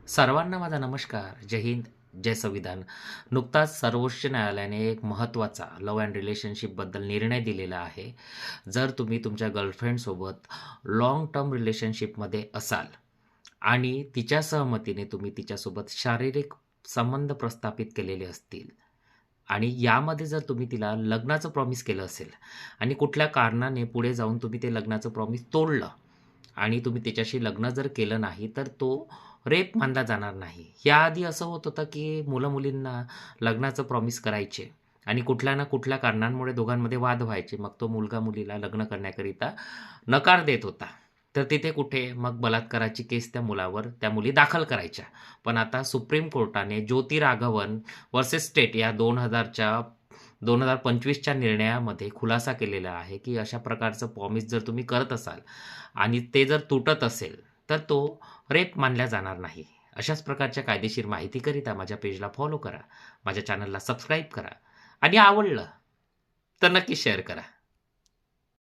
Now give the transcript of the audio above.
सर्वांना माझा नमस्कार. जय हिंद, जय संविधान. नुकताच सर्वोच्च न्यायालयाने एक महत्त्वाचा लव्ह अँड रिलेशनशिपबद्दल निर्णय दिलेला आहे. जर तुम्ही तुमच्या गर्लफ्रेंडसोबत लाँग टर्म रिलेशनशिपमध्ये असाल आणि तिच्या सहमतीने तुम्ही तिच्यासोबत शारीरिक संबंध प्रस्थापित केलेले असतील आणि यामध्ये जर तुम्ही तिला लग्नाचं प्रॉमिस केलं असेल आणि कुठल्या कारणाने पुढे जाऊन तुम्ही ते लग्नाचं प्रॉमिस तोडलं आणि तुम्ही त्याच्याशी लग्न जर केलं नाही, तर तो रेप मानला जाणार नाही. याआधी असं होत होतं, की मुलं-मुलींना लग्नाचं प्रॉमिस करायचे आणि कुठल्या ना कुठल्या कारणांमुळे दोघांमध्ये वाद व्हायचे. मग तो मुलगा मुलीला लग्न करण्याकरिता नकार देत होता. तर तिथे कुठे मग बलात्काराची केस त्या मुलावर त्या मुली दाखल करायच्या. पण आता सुप्रीम कोर्टाने ज्योती राघवन व्हर्सेस स्टेट या 2025च्या निर्णयामध्ये खुलासा केलेला आहे, की अशा प्रकारचं प्रॉमिस जर तुम्ही करत असाल आणि ते जर तुटत असेल, तर तो रेप मानला जाणार नाही. अशाच प्रकारच्या कायदेशीर माहितीकरिता माझ्या पेजला फॉलो करा, माझ्या चॅनलला सबस्क्राईब करा आणि आवडलं तर नक्की शेअर करा.